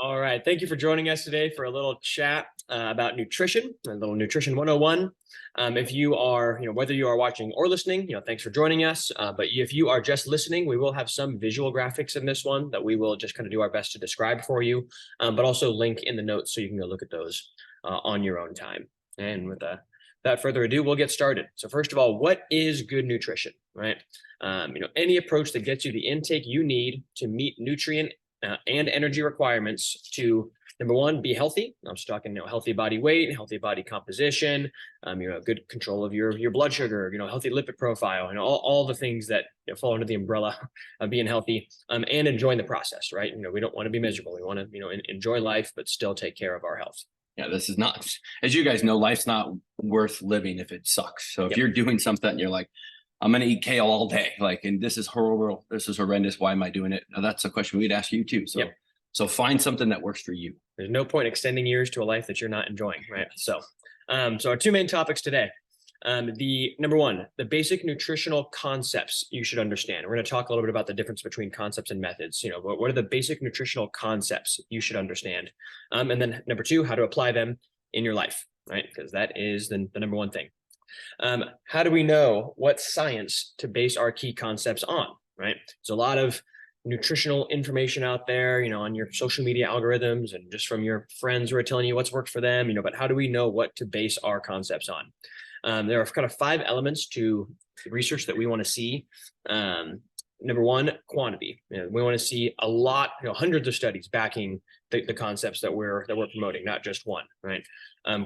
All right. Thank you for joining us today for a little chat about nutrition, a little nutrition 101. If you are, whether you are watching or listening, thanks for joining us. But if you are just listening, we will have some visual graphics in this one that we will just kind of do our best to describe for you, but also link in the notes so you can go look at those on your own time. And without further ado, we'll get started. So first of all, what is good nutrition, right? Any approach that gets you the intake you need to meet nutrient and energy requirements to, number one, be healthy. I'm just talking, healthy body weight, healthy body composition, good control of your blood sugar, healthy lipid profile, and all the things that fall under the umbrella of being healthy, and enjoying the process, right? We don't want to be miserable. We want to, enjoy life, but still take care of our health. Yeah, this is not, as you guys know, life's not worth living if it sucks. So if you're doing something and you're like, I'm going to eat kale all day, and this is horrible, this is horrendous, why am I doing it? Now, that's a question we'd ask you too. So find something that works for you. There's no point extending years to a life that you're not enjoying, right? So our two main topics today. The number one, the basic nutritional concepts you should understand. We're going to talk a little bit about the difference between concepts and methods. What are the basic nutritional concepts you should understand? And then number two, how to apply them in your life, right? Because that is the number one thing. How do we know what science to base our key concepts on, right? There's a lot of nutritional information out there, on your social media algorithms and just from your friends who are telling you what's worked for them, but how do we know what to base our concepts on? There are kind of 5 elements to research that we want to see. Number one, quantity. We want to see a lot, hundreds of studies backing the concepts that we're promoting, not just one, right?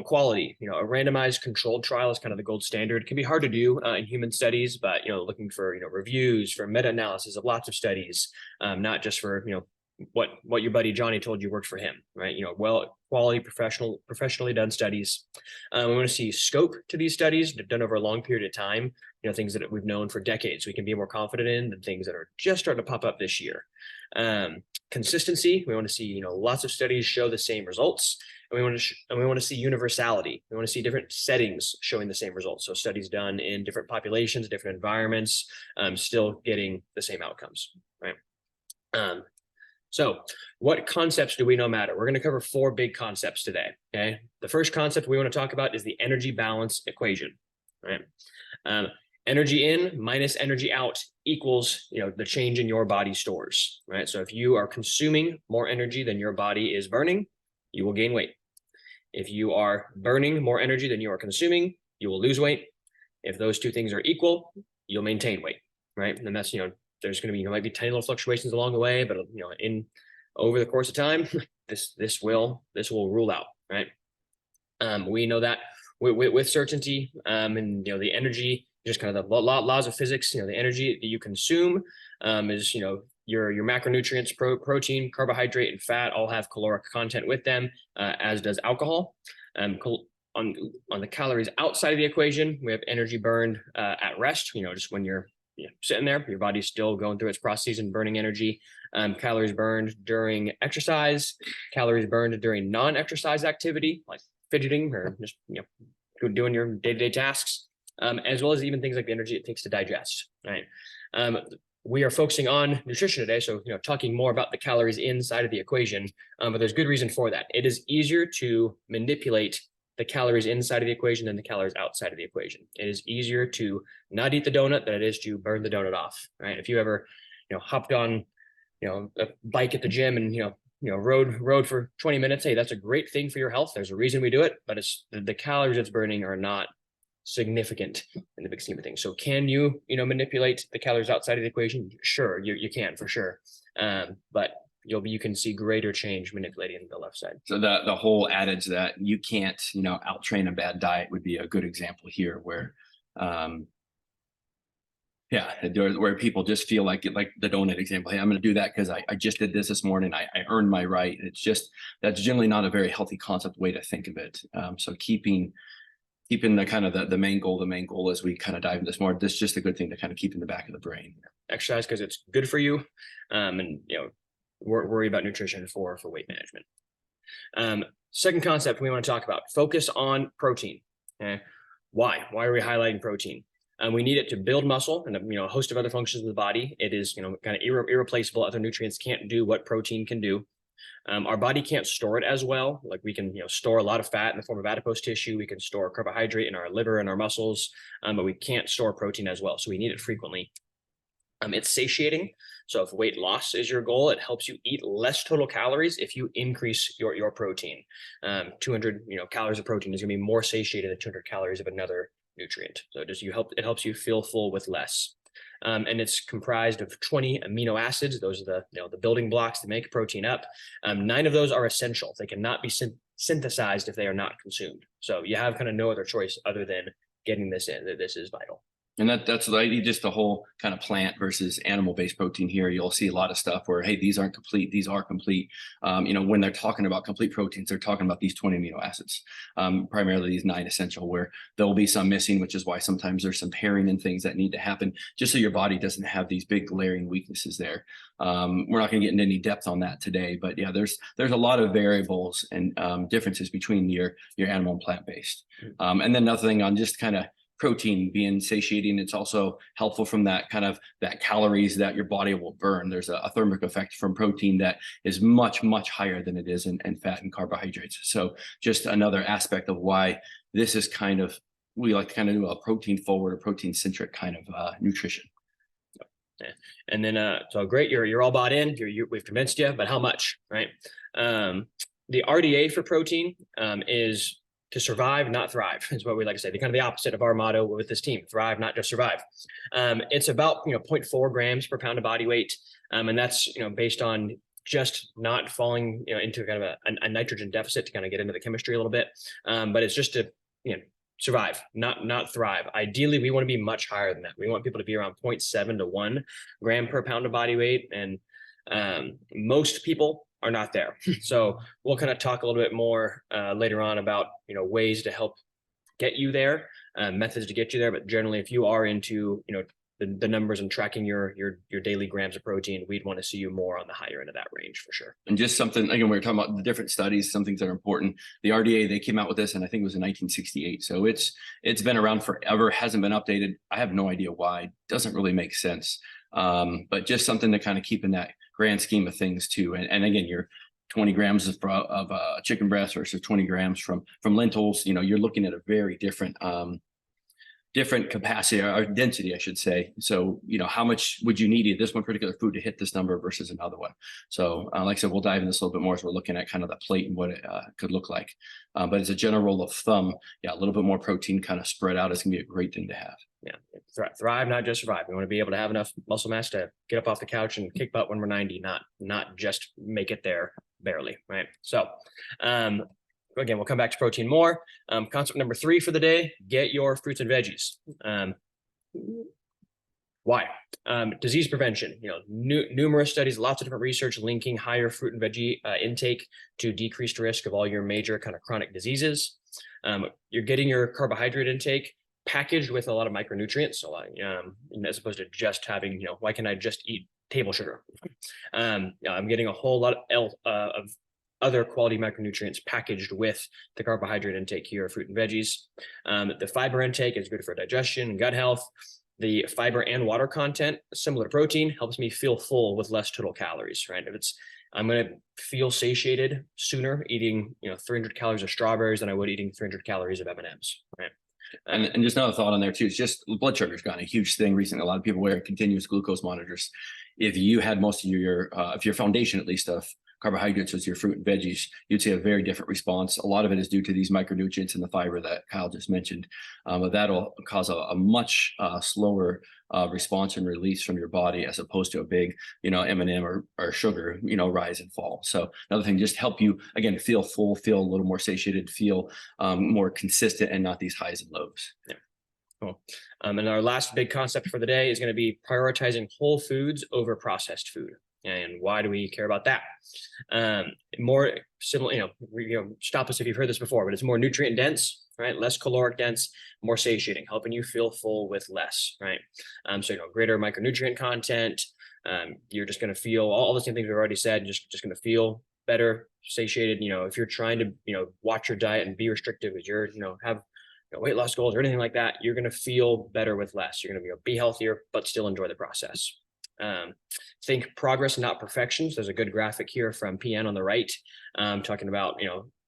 Quality, a randomized controlled trial is kind of the gold standard. It can be hard to do in human studies, but looking for reviews, for meta-analysis of lots of studies, not just for what your buddy Johnny told you worked for him, right? Quality professionally done studies. We want to see scope to these studies done over a long period of time, things that we've known for decades we can be more confident in than things that are just starting to pop up this year. Consistency, we want to see, lots of studies show the same results, and we want to see universality. We want to see different settings showing the same results. So studies done in different populations, different environments, still getting the same outcomes, right? So what concepts do we know matter? We're going to cover 4 big concepts today, okay? The first concept we want to talk about is the energy balance equation, right? Energy in minus energy out equals, the change in your body stores, right? So if you are consuming more energy than your body is burning, you will gain weight. If you are burning more energy than you are consuming, you will lose weight. If those two things are equal, you'll maintain weight, right? And that's, there's going to be, might be tiny little fluctuations along the way, but over the course of time, this will rule out, right? We know that with certainty, and the energy, just kind of the laws of physics. The energy that you consume is your macronutrients, protein, carbohydrate, and fat all have caloric content with them, as does alcohol. On the calories outside of the equation, we have energy burned at rest. Just when you're sitting there, your body's still going through its processes and burning energy. Calories burned during exercise, calories burned during non-exercise activity, like fidgeting or just doing your day-to-day tasks, as well as even things like the energy it takes to digest, right? We are focusing on nutrition today, so talking more about the calories inside of the equation, but there's good reason for that. It is easier to manipulate the calories inside of the equation than the calories outside of the equation. It is easier to not eat the donut than it is to burn the donut off, right? If you ever, hopped on, a bike at the gym and, rode for 20 minutes, hey, that's a great thing for your health. There's a reason we do it, but it's the calories it's burning are not significant in the big scheme of things. So can you, manipulate the calories outside of the equation? Sure, you can for sure. But you can see greater change manipulating the left side. So the whole adage that you can't, out train a bad diet would be a good example here where, where people just feel like the donut example. Hey, I'm going to do that because I just did this morning. I earned my right. That's generally not a very healthy concept way to think of it. So keeping the kind of the main goal as we kind of dive into this more, this is just a good thing to kind of keep in the back of the brain. Exercise because it's good for you, and worry about nutrition for weight management. Second concept we want to talk about: focus on protein. Okay, why are we highlighting protein? We need it to build muscle and a host of other functions in the body. It is kind of irreplaceable. Other nutrients can't do what protein can do. Our body can't store it as well. Like we can, store a lot of fat in the form of adipose tissue. We can store carbohydrate in our liver and our muscles, but we can't store protein as well. So we need it frequently. It's satiating. So if weight loss is your goal, it helps you eat less total calories if you increase your protein. 200 calories of protein is going to be more satiated than 200 calories of another nutrient. So it helps you feel full with less. And it's comprised of 20 amino acids. Those are the building blocks that make protein up. 9 of those are essential. They cannot be synthesized if they are not consumed. So you have kind of no other choice other than getting this in. This is vital. And that's like just the whole kind of plant versus animal-based protein here. You'll see a lot of stuff where, hey, these aren't complete, these are complete. When they're talking about complete proteins, they're talking about these 20 amino acids, primarily these 9 essential, where there will be some missing, which is why sometimes there's some pairing and things that need to happen just so your body doesn't have these big glaring weaknesses there. We're not going to get into any depth on that today, but yeah, there's a lot of variables and differences between your animal and plant-based. And then another thing on just kind of protein being satiating, it's also helpful from that calories that your body will burn. There's a thermic effect from protein that is much, much higher than it is in fat and carbohydrates. So just another aspect of why this is we like to kind of do a protein forward or protein centric kind of nutrition. Yeah. And then, so great, you're all bought in, we've convinced you, but how much, right? The RDA for protein is to survive, not thrive, is what we like to say. The kind of the opposite of our motto with this team: thrive, not just survive. It's about 0.4 grams per pound of body weight, and that's based on just not falling into kind of a nitrogen deficit, to kind of get into the chemistry a little bit. But it's just to survive, not thrive. Ideally, we want to be much higher than that. We want people to be around 0.7 to 1 gram per pound of body weight, and most people are not there. So we'll kind of talk a little bit more later on about ways to help get you there, methods to get you there. But generally, if you are into the numbers and tracking your daily grams of protein, we'd want to see you more on the higher end of that range for sure. And just something, again, we were talking about the different studies, some things that are important. The RDA, they came out with this, and I think it was in 1968. So it's been around forever, hasn't been updated. I have no idea why. Doesn't really make sense. But just something to kind of keep in that grand scheme of things too. And again, your 20 grams of chicken breast versus 20 grams from lentils, you're looking at a very different capacity or density, I should say. So, how much would you need this one particular food to hit this number versus another one? So, like I said, we'll dive into this a little bit more as we're looking at kind of the plate and what it could look like. But as a general rule of thumb, a little bit more protein kind of spread out is going to be a great thing to have. Yeah, thrive, not just survive. We want to be able to have enough muscle mass to get up off the couch and kick butt when we're 90, not just make it there barely, right? So, again, we'll come back to protein more. Concept number 3 for the day: get your fruits and veggies. Why? Disease prevention. Numerous studies, lots of different research linking higher fruit and veggie intake to decreased risk of all your major kind of chronic diseases. You're getting your carbohydrate intake packaged with a lot of micronutrients. So, as opposed to just having, why can I just eat table sugar? I'm getting a whole lot of other quality micronutrients packaged with the carbohydrate intake here, fruit and veggies. The fiber intake is good for digestion and gut health. The fiber and water content, similar to protein, helps me feel full with less total calories, right? I'm going to feel satiated sooner eating, 300 calories of strawberries than I would eating 300 calories of M&Ms, right? And just another thought on there too, it's just blood sugar's gotten a huge thing recently. A lot of people wear continuous glucose monitors. If you had most of if your foundation at least of carbohydrates was your fruit and veggies, you'd see a very different response. A lot of it is due to these micronutrients and the fiber that Kyle just mentioned. But that'll cause a much slower response and release from your body, as opposed to a big, M&M or sugar, rise and fall. So another thing, just help you, again, feel full, feel a little more satiated, feel more consistent, and not these highs and lows. Yeah. Cool. And our last big concept for the day is going to be prioritizing whole foods over processed food. And why do we care about that? More similar, stop us if you've heard this before, but it's more nutrient dense, right? Less caloric dense, more satiating, helping you feel full with less, right? So, greater micronutrient content. You're just going to feel all the same things we've already said, just going to feel better, satiated. If you're trying to, watch your diet and be restrictive, as you're, have weight loss goals or anything like that, you're going to feel better with less. You're going to be healthier, but still enjoy the process. Think progress, not perfections. There's a good graphic here from PN on the right, talking about,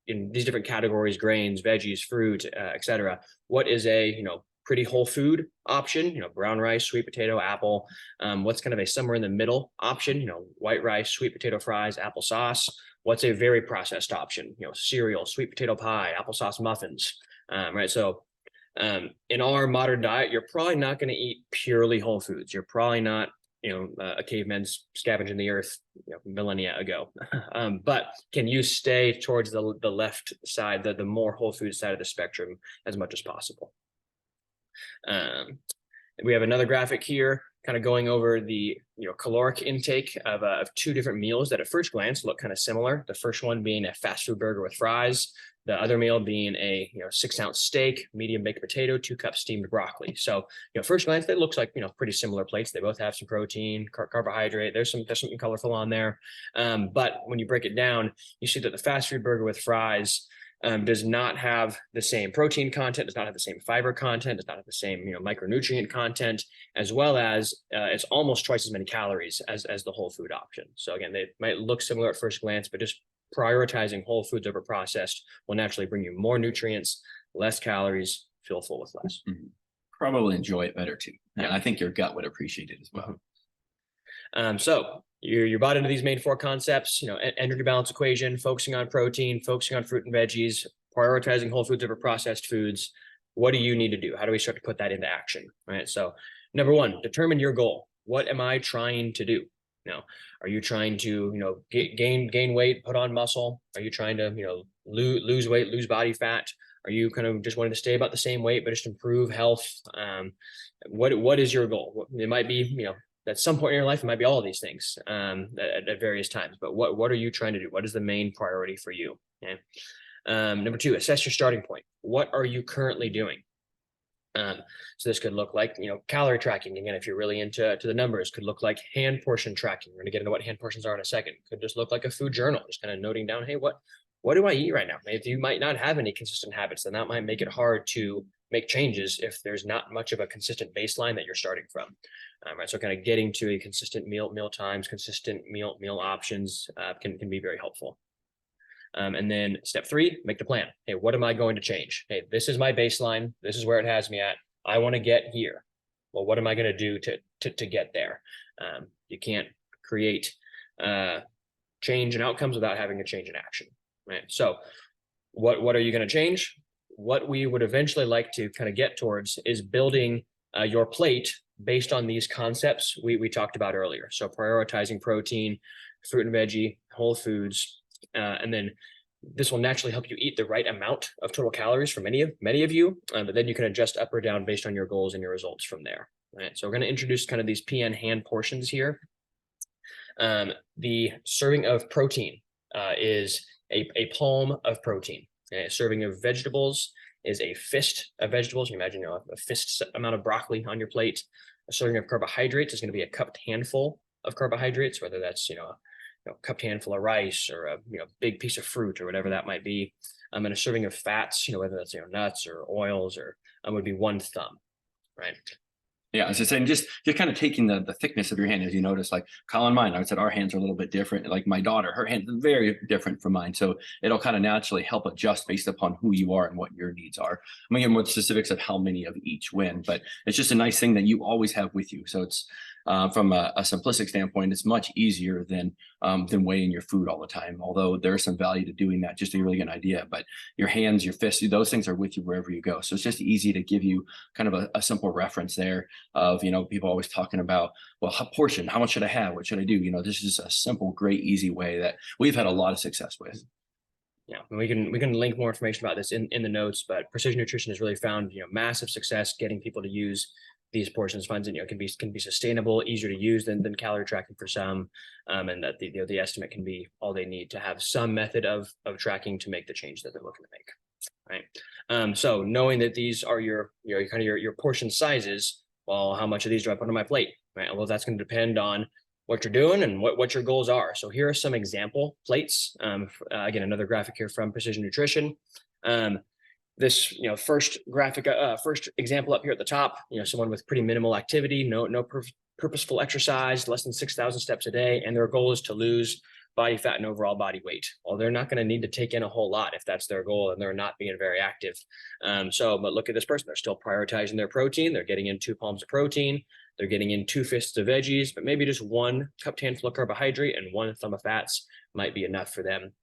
in these different categories, grains, veggies, fruit, etc. What is a, pretty whole food option, brown rice, sweet potato, apple. What's kind of a somewhere in the middle option, white rice, sweet potato fries, applesauce. What's a very processed option, cereal, sweet potato pie, applesauce muffins, right? So in our modern diet, you're probably not going to eat purely whole foods. You're probably not, a caveman's scavenging the earth, millennia ago. But can you stay towards the left side, the more whole food side of the spectrum as much as possible? We have another graphic here, kind of going over the caloric intake of two different meals that at first glance look kind of similar. The first one being a fast food burger with fries, the other meal being a 6-ounce steak, medium baked potato, 2 cups steamed broccoli. So first glance, it looks like pretty similar plates. They both have some protein, carbohydrate. There's something colorful on there, but when you break it down, you see that the fast food burger with fries does not have the same protein content, does not have the same fiber content, does not have the same micronutrient content, as well as it's almost twice as many calories as the whole food option. So again, they might look similar at first glance, but just prioritizing whole foods over processed will naturally bring you more nutrients, less calories, feel full with less. Mm-hmm. Probably enjoy it better too. And Yeah. I think your gut would appreciate it as well. So you're bought into these main 4 concepts, energy balance equation, focusing on protein, focusing on fruit and veggies, prioritizing whole foods over processed foods. What do you need to do? How do we start to put that into action? Right. So number 1, determine your goal. What am I trying to do? Are you trying to, gain weight, put on muscle? Are you trying to, lose weight, lose body fat? Are you kind of just wanting to stay about the same weight, but just improve health? What is your goal? It might be, at some point in your life, it might be all of these things at various times. But what are you trying to do? What is the main priority for you? Okay. Number 2, assess your starting point. What are you currently doing? So this could look like, calorie tracking. Again, if you're really into the numbers, could look like hand portion tracking. We're going to get into what hand portions are in a second. Could just look like a food journal, just kind of noting down, hey, what do I eat right now? If you might not have any consistent habits, then that might make it hard to make changes if there's not much of a consistent baseline that you're starting from. Right, so kind of getting to a consistent meal times, consistent meal options can be very helpful. And then step 3, make the plan. Hey, what am I going to change? Hey, this is my baseline. This is where it has me at. I want to get here. Well, what am I going to do to get there? You can't create change and outcomes without having a change in action, right? So what are you going to change? What we would eventually like to kind of get towards is building your plate based on these concepts we talked about earlier. So prioritizing protein, fruit and veggie, whole foods, and then this will naturally help you eat the right amount of total calories for many of you, but then you can adjust up or down based on your goals and your results from there. Right. So we're going to introduce kind of these PN hand portions here. The serving of protein is a palm of protein. A serving of vegetables is a fist of vegetables. You imagine a fist amount of broccoli on your plate. A serving of carbohydrates is going to be a cupped handful of carbohydrates, whether that's cupped handful of rice or a big piece of fruit or whatever that might be. And a serving of fats, whether that's nuts or oils or would be 1 thumb, right? Yeah, as I said, just kind of taking the thickness of your hand, as you notice, like Colin, mine, I would say our hands are a little bit different. Like my daughter, her hands are very different from mine. So it'll kind of naturally help adjust based upon who you are and what your needs are. I'm going to get more specifics of how many of each when, but it's just a nice thing that you always have with you. So it's from a simplistic standpoint, it's much easier than weighing your food all the time. Although there's some value to doing that just to really get an idea. But your hands, your fists, those things are with you wherever you go. So it's just easy to give you kind of a simple reference there of, people always talking about, well, portion, how much should I have? What should I do? This is just a simple, great, easy way that we've had a lot of success with. Yeah, and we can link more information about this in the notes, but Precision Nutrition has really found massive success getting people to use these portions funds, and can be sustainable, easier to use than calorie tracking for some, and that the estimate can be all they need to have some method of tracking to make the change that they're looking to make. Right. So knowing that these are your portion sizes, well, how much of these do I put on my plate? Right. Well, that's going to depend on what you're doing and what your goals are. So here are some example plates. Again, another graphic here from Precision Nutrition. This first graphic, first example up here at the top, someone with pretty minimal activity, no purposeful exercise, less than 6,000 steps a day, and their goal is to lose body fat and overall body weight. Well, they're not going to need to take in a whole lot if that's their goal and they're not being very active. But look at this person. They're still prioritizing their protein. They're getting in 2 palms of protein. They're getting in 2 fists of veggies, but maybe just 1 cupped handful of carbohydrate and 1 thumb of fats might be enough for them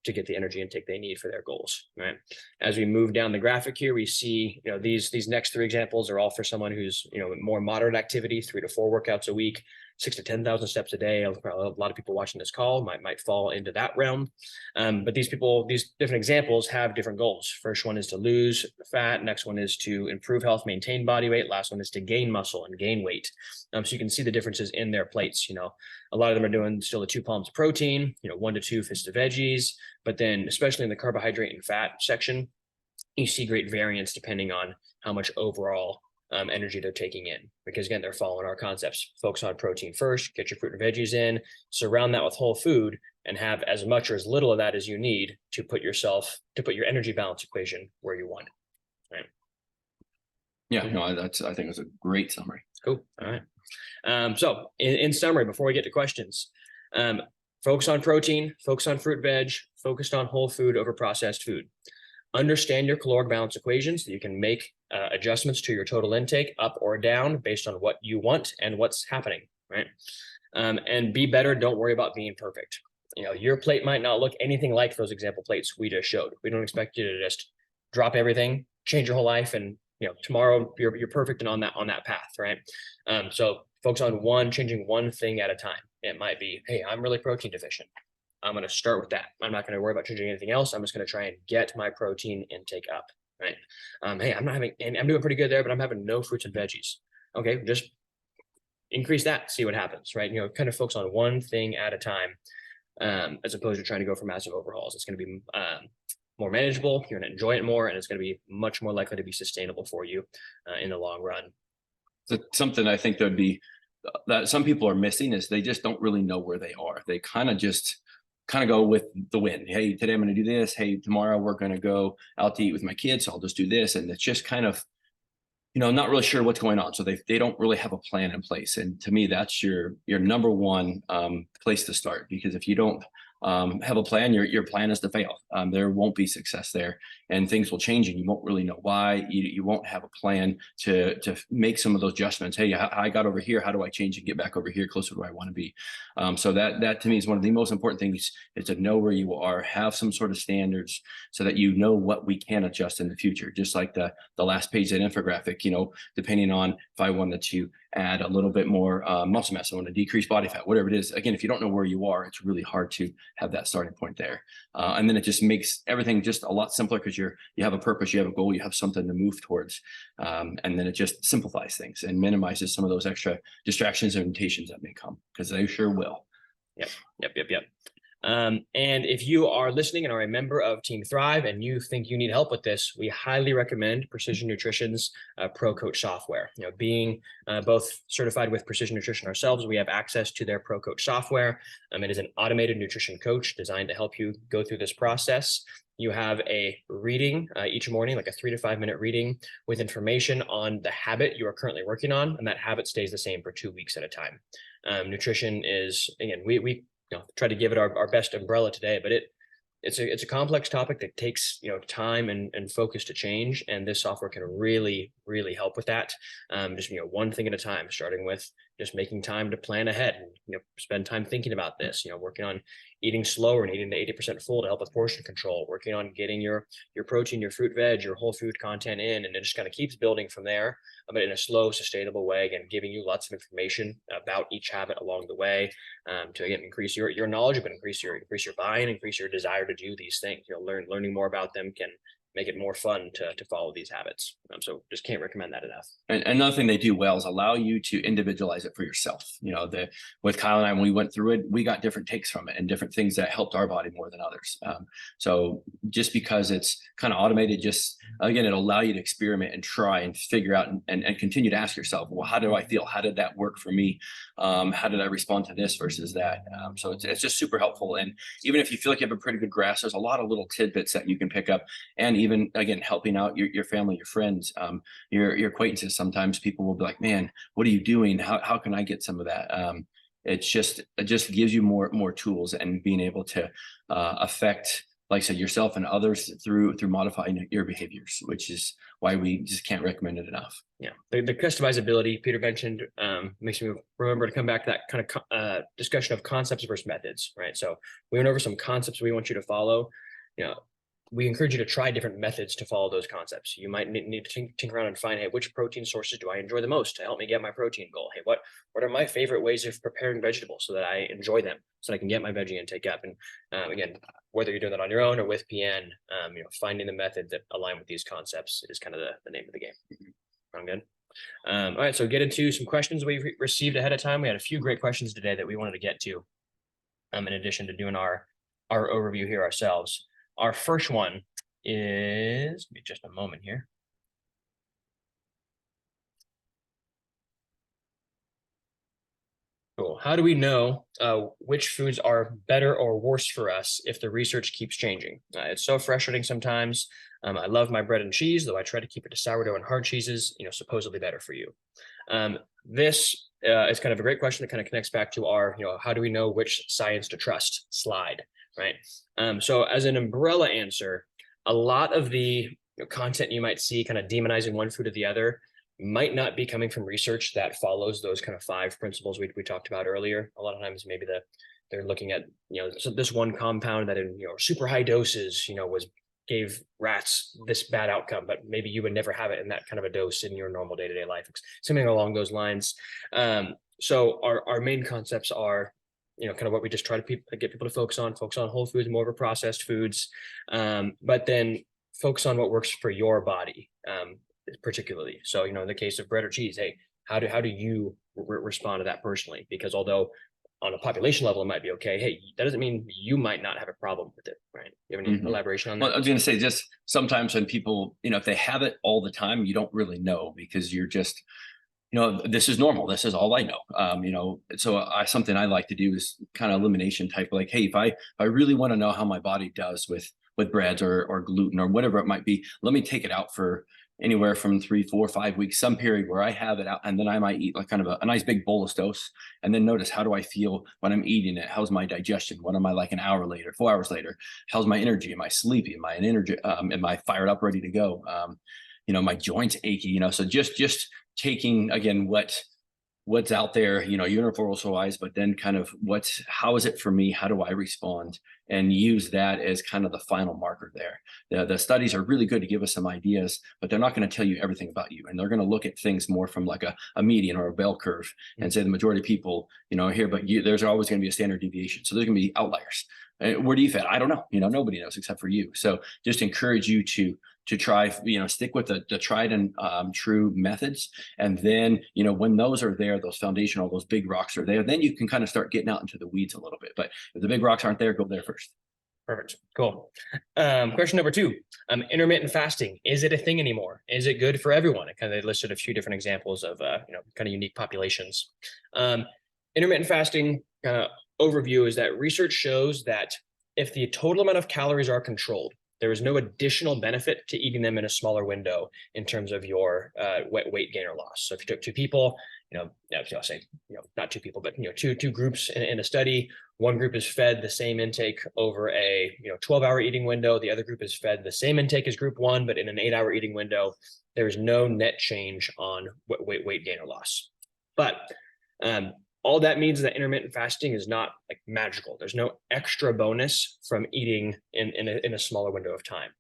to get the energy intake they need for their goals, right? As we move down the graphic here, we see, these next 3 examples are all for someone who's, more moderate activity, 3 to 4 workouts a week, 6 to 10,000 steps a day. A lot of people watching this call might fall into that realm. But these different examples have different goals. First one is to lose fat. Next one is to improve health, maintain body weight. Last one is to gain muscle and gain weight. So you can see the differences in their plates. A lot of them are doing still the 2 palms of protein, 1 to 2 fists of veggies. But then especially in the carbohydrate and fat section, you see great variance depending on how much overall energy they're taking in, because again, they're following our concepts. Focus on protein first, get your fruit and veggies in, surround that with whole food, and have as much or as little of that as you need to put your energy balance equation where you want it. Right. Yeah, no, I think it's a great summary. Cool. All right. So in summary, before we get to questions, focus on protein, focus on fruit, veg, focused on whole food over processed food. Understand your caloric balance equation so you can make adjustments to your total intake up or down based on what you want and what's happening, right? And be better. Don't worry about being perfect. Your plate might not look anything like those example plates we just showed. We don't expect you to just drop everything, change your whole life, and tomorrow you're perfect and on that path, right? So focus on changing one thing at a time. It might be, hey, I'm really protein deficient. I'm going to start with that. I'm not going to worry about changing anything else. I'm just going to try and get my protein intake up, right? Hey, I'm doing pretty good there, but I'm having no fruits and veggies. Okay, just increase that, see what happens, right? Kind of focus on one thing at a time, as opposed to trying to go for massive overhauls. It's going to be more manageable. You're going to enjoy it more, and it's going to be much more likely to be sustainable for you in the long run. So something I think that some people are missing is they just don't really know where they are. They kind of go with the wind. Hey, today I'm going to do this. Hey, tomorrow we're going to go out to eat with my kids. So I'll just do this. And it's just kind of, not really sure what's going on. So they don't really have a plan in place. And to me, that's your number one place to start, because if you don't have a plan, your plan is to fail. There won't be success there, and things will change and you won't really know why. You won't have a plan to make some of those adjustments. Hey, I got over here. How do I change and get back over here closer to where I want to be? So that to me is one of the most important things, is to know where you are, have some sort of standards so that you know what we can adjust in the future. Just like the last page of that infographic, depending on if I wanted to add a little bit more muscle mass, I want to decrease body fat, whatever it is. Again, if you don't know where you are, it's really hard to have that starting point there. And then it just makes everything just a lot simpler, because you have a purpose, you have a goal, you have something to move towards. And then it just simplifies things and minimizes some of those extra distractions and limitations that may come, because they sure will. Yep. And if you are listening and are a member of Team Thrive and you think you need help with this, we highly recommend Precision Nutrition's Pro Coach software. Being both certified with Precision Nutrition ourselves, we have access to their Pro Coach software. It is an automated nutrition coach designed to help you go through this process. You have a reading each morning, like a 3 to 5 minute reading with information on the habit you are currently working on, and that habit stays the same for 2 weeks at a time. Nutrition is, again, we try to give it our best umbrella today, but it's a complex topic that takes time and focus to change, and this software can really help with that. Just one thing at a time, starting with just making time to plan ahead and spend time thinking about this, working on eating slower and eating to 80% full to help with portion control, working on getting your protein, your fruit, veg, your whole food content in, and it just kind of keeps building from there, but in a slow, sustainable way, again, giving you lots of information about each habit along the way, to again increase your knowledge, but increase your buy-in, increase your desire to do these things. Learning more about them can make it more fun to follow these habits. So just can't recommend that enough. And another thing they do well is allow you to individualize it for yourself. With Kyle and I, when we went through it, we got different takes from it and different things that helped our body more than others. So just because it's kind of automated, it'll allow you to experiment and try and figure out and continue to ask yourself, well, how do I feel? How did that work for me? How did I respond to this versus that? So it's just super helpful. And even if you feel like you have a pretty good grasp, there's a lot of little tidbits that you can pick up, and even, again, helping out your family, your friends, your acquaintances. Sometimes people will be like, man, what are you doing? How can I get some of that? It just gives you more tools, and being able to affect, like I said, yourself and others through modifying your behaviors, which is why we just can't recommend it enough. Yeah, the customizability Peter mentioned makes me remember to come back to that kind of discussion of concepts versus methods, right? So we went over some concepts we want you to follow. You know, we encourage you to try different methods to follow those concepts. You might need to tinker around and find, hey, which protein sources do I enjoy the most to help me get my protein goal? Hey, what are my favorite ways of preparing vegetables so that I enjoy them, so that I can get my veggie intake up? And again, whether you're doing that on your own or with PN, finding the methods that align with these concepts is kind of the name of the game. I'm good. All right, so get into some questions we've received ahead of time. We had a few great questions today that we wanted to get to, in addition to doing our overview here ourselves. Our first one is, give me just a moment here. Cool. How do we know which foods are better or worse for us if the research keeps changing? It's so frustrating sometimes. I love my bread and cheese, though I try to keep it to sourdough and hard cheeses, supposedly better for you. This is kind of a great question that kind of connects back to our, how do we know which science to trust slide, right? So as an umbrella answer, a lot of the content you might see kind of demonizing one food or the other might not be coming from research that follows those kind of 5 principles we talked about earlier. A lot of times maybe they're looking at, so this one compound that in, super high doses, gave rats this bad outcome, but maybe you would never have it in that kind of a dose in your normal day-to-day life, something along those lines. So our main concepts are, kind of what we just try to get people to focus on whole foods, more over processed foods, but then focus on what works for your body, particularly. So, in the case of bread or cheese, hey, how do you respond to that personally? Because although on a population level, it might be okay, hey, that doesn't mean you might not have a problem with it, right? You have any elaboration on that? Well, I was going to say, just sometimes when people, if they have it all the time, you don't really know, because you're just, this is normal. This is all I know. So something I like to do is kind of elimination type, like, hey, if I really want to know how my body does with breads or gluten or whatever it might be, let me take it out for anywhere from 3, 4, 5 weeks, some period where I have it out, and then I might eat like kind of a nice big bolus dose, and then notice, how do I feel when I'm eating it? How's my digestion? What am I like an hour later, 4 hours later? How's my energy? Am I sleepy? Am I an energy? Am I fired up, ready to go? My joints achy. So just taking, again, what's out there, universal wise, but then kind of how is it for me? How do I respond? And use that as kind of the final marker there. The studies are really good to give us some ideas, but they're not going to tell you everything about you. And they're going to look at things more from like a median or a bell curve, and say the majority of people, are here, but there's always going to be a standard deviation. So there's going to be outliers. Where do you fit? I don't know. Nobody knows except for you. So just encourage you to try, stick with the tried and true methods. And then, when those are there, those foundational, those big rocks are there, then you can kind of start getting out into the weeds a little bit. But if the big rocks aren't there, go there first. Perfect. Cool. Question number 2, intermittent fasting. Is it a thing anymore? Is it good for everyone? It kind of listed a few different examples of, kind of unique populations. Intermittent fasting overview is that research shows that if the total amount of calories are controlled, there is no additional benefit to eating them in a smaller window in terms of your weight gain or loss. So if you took 2 people, I'll say, not 2 people, but two groups in a study, one group is fed the same intake over a 12-hour eating window. The other group is fed the same intake as group 1, but in an 8-hour eating window. There is no net change on weight gain or loss. But all that means that intermittent fasting is not like magical. There's no extra bonus from eating in a smaller window of time.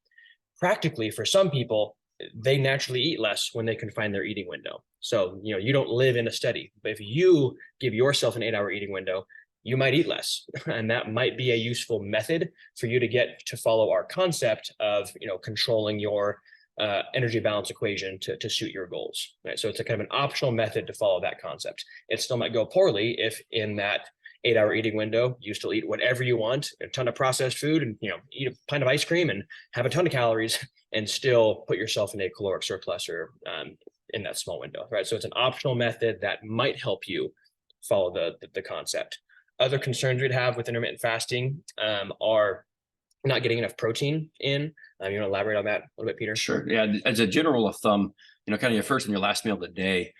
Practically, for some people, they naturally eat less when they confine their eating window. So, you don't live in a study, but if you give yourself an 8-hour eating window, you might eat less. And that might be a useful method for you to get to follow our concept of, controlling your energy balance equation to suit your goals, right? So it's a kind of an optional method to follow that concept. It still might go poorly if in that 8-hour eating window, you still eat whatever you want, a ton of processed food, and eat a pint of ice cream and have a ton of calories, and still put yourself in a caloric surplus or in that small window, right? So it's an optional method that might help you follow the concept. Other concerns we'd have with intermittent fasting are not getting enough protein in. You want to elaborate on that a little bit, Peter? Sure. Yeah. As a general of thumb, kind of your first and your last meal of the day,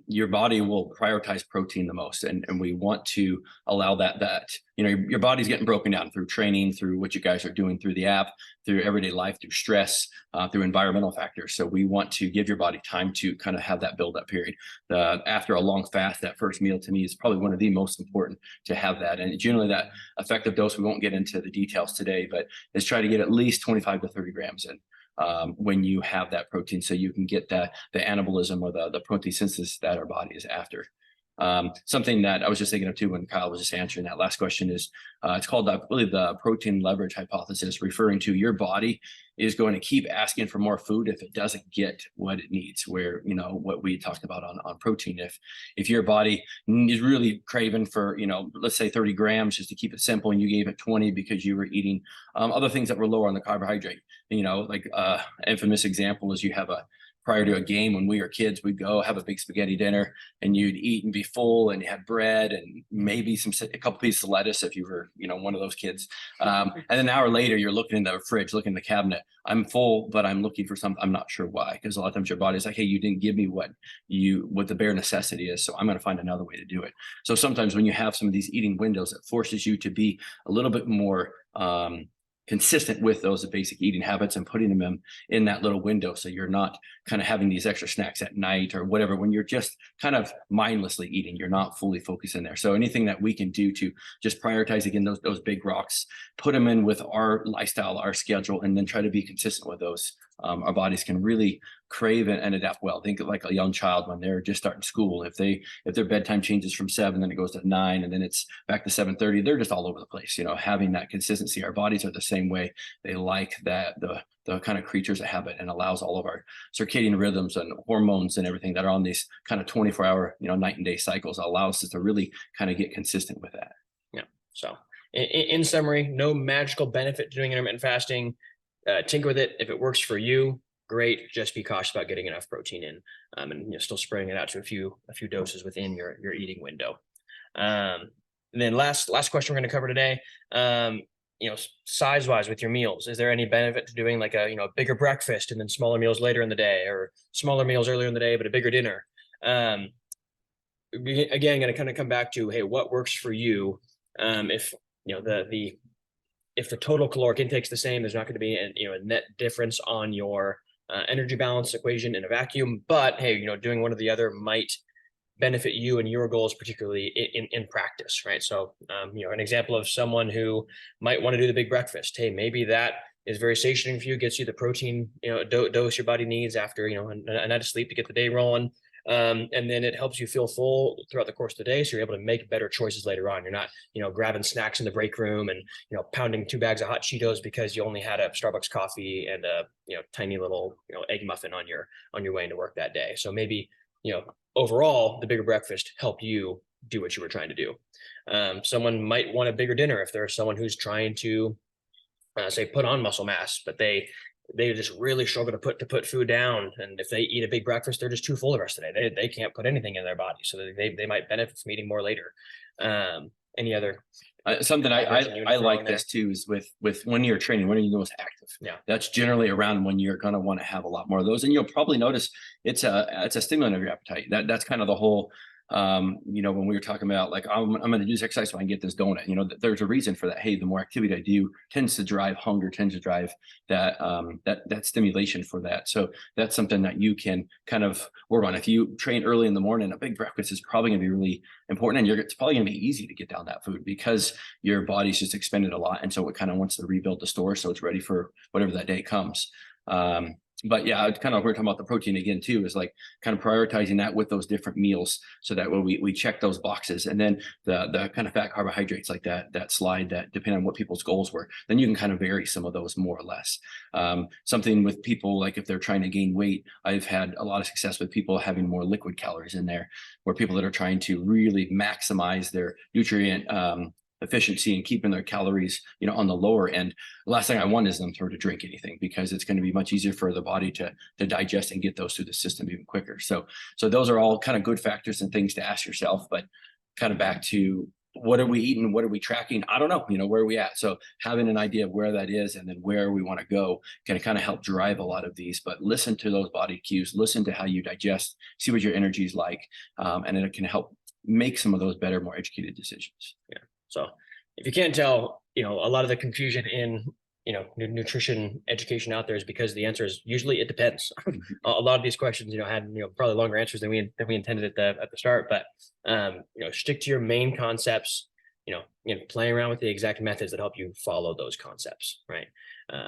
your body will prioritize protein the most, and we want to allow that your body's getting broken down through training, through what you guys are doing through the app, through everyday life, through stress, through environmental factors. So we want to give your body time to kind of have that build up period. After a long fast, that first meal to me is probably one of the most important to have that. And generally that effective dose, we won't get into the details today, but is try to get at least 25 to 30 grams in when you have that protein, so you can get the anabolism or the protein synthesis that our body is after. Something that I was just thinking of too when Kyle was just answering that last question is it's called really the protein leverage hypothesis, referring to your body is going to keep asking for more food if it doesn't get what it needs. Where what we talked about on protein, if your body is really craving for let's say 30 grams just to keep it simple, and you gave it 20 because you were eating other things that were lower on the carbohydrate, like infamous example is you have prior to a game when we were kids, we'd go have a big spaghetti dinner and you'd eat and be full, and you had bread and maybe a couple pieces of lettuce if you were, one of those kids. And then an hour later, you're looking in the fridge, looking in the cabinet. I'm full, but I'm looking for something. I'm not sure why, because a lot of times your body's like, hey, you didn't give me what the bare necessity is, so I'm going to find another way to do it. So sometimes when you have some of these eating windows, it forces you to be a little bit more consistent with those basic eating habits and putting them in that little window, so you're not kind of having these extra snacks at night or whatever when you're just kind of mindlessly eating. You're not fully focused in there. So anything that we can do to just prioritize, again, those big rocks, put them in with our lifestyle, our schedule, and then try to be consistent with those, our bodies can really crave and adapt well. Think of like a young child when they're just starting school. If their bedtime changes from 7, then it goes to 9, and then it's back to 7:30, they're just all over the place. Having that consistency. Our bodies are the same way. They like that the kind of creatures of habit, and allows all of our circadian rhythms and hormones and everything that are on these kind of 24-hour night and day cycles, allows us to really kind of get consistent with that. Yeah. So in summary, no magical benefit to doing intermittent fasting. Tinker with it. If it works for you, great. Just be cautious about getting enough protein in, and still spreading it out to a few doses within your eating window. And then last question we're going to cover today. Size wise with your meals, is there any benefit to doing like a bigger breakfast and then smaller meals later in the day, or smaller meals earlier in the day but a bigger dinner? Again, going to kind of come back to, hey, what works for you? If the total caloric intake's the same, there's not going to be a net difference on your energy balance equation in a vacuum. But hey, doing one or the other might benefit you and your goals, particularly in practice, right? So, an example of someone who might want to do the big breakfast. Hey, maybe that is very satiating for you, gets you the protein, dose your body needs after, a night of sleep to get the day rolling. And then it helps you feel full throughout the course of the day. So you're able to make better choices later on. You're not, grabbing snacks in the break room and, pounding 2 bags of hot Cheetos because you only had a Starbucks coffee and a, tiny little, egg muffin on your way into work that day. So maybe, overall, the bigger breakfast help you do what you were trying to do. Someone might want a bigger dinner if there's someone who's trying to say put on muscle mass, but they just really struggle to put food down. And if they eat a big breakfast, they're just too full the rest of the day. They can't put anything in their body. So they might benefit from eating more later. Any other? Something I like this too is with when you're training, when are you most active? Yeah. That's generally around when you're going to want to have a lot more of those. And you'll probably notice it's a stimulant of your appetite. That's kind of the whole, when we were talking about like, I'm going to do this exercise so I can get this donut, there's a reason for that. Hey, the more activity I do tends to drive hunger, tends to drive that stimulation for that. So that's something that you can kind of work on. If you train early in the morning, a big breakfast is probably going to be really important, and it's probably going to be easy to get down that food because your body's just expended a lot. And so it kind of wants to rebuild the store so it's ready for whatever that day comes. But yeah, kind of, we're talking about the protein again too, is like kind of prioritizing that with those different meals so that when we check those boxes, and then the kind of fat carbohydrates like that slide, that depending on what people's goals were, then you can kind of vary some of those more or less. Something with people, like if they're trying to gain weight, I've had a lot of success with people having more liquid calories in there, where people that are trying to really maximize their nutrient efficiency and keeping their calories, on the lower end. The last thing I want is them to drink anything, because it's going to be much easier for the body to digest and get those through the system even quicker. So those are all kind of good factors and things to ask yourself, but kind of back to what are we eating? What are we tracking? I don't know, where are we at? So having an idea of where that is and then where we want to go can kind of help drive a lot of these, but listen to those body cues, listen to how you digest, see what your energy is like. And it can help make some of those better, more educated decisions. Yeah. So if you can't tell, a lot of the confusion in, nutrition education out there is because the answer is usually it depends. A lot of these questions, had, probably longer answers than we intended at the start, but, stick to your main concepts, playing around with the exact methods that help you follow those concepts. Right.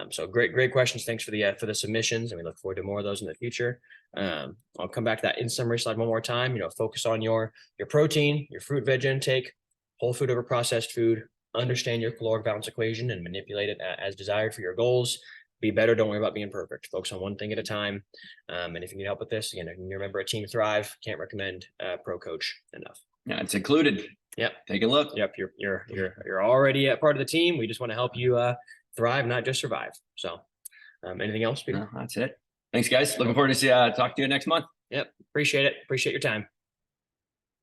So great questions. Thanks for the submissions, and we look forward to more of those in the future. I'll come back to that in summary slide one more time. Focus on your protein, your fruit, veg intake, whole food over processed food, understand your caloric balance equation and manipulate it as desired for your goals. Be better. Don't worry about being perfect. Focus on one thing at a time. And if you need help with this, again, you remember a team thrive. Can't recommend Pro Coach enough. Yeah, it's included. Yep. Take a look. Yep. You're already a part of the team. We just want to help you thrive, not just survive. So anything else, Peter? No, that's it. Thanks, guys. Looking forward to talk to you next month. Yep. Appreciate it. Appreciate your time.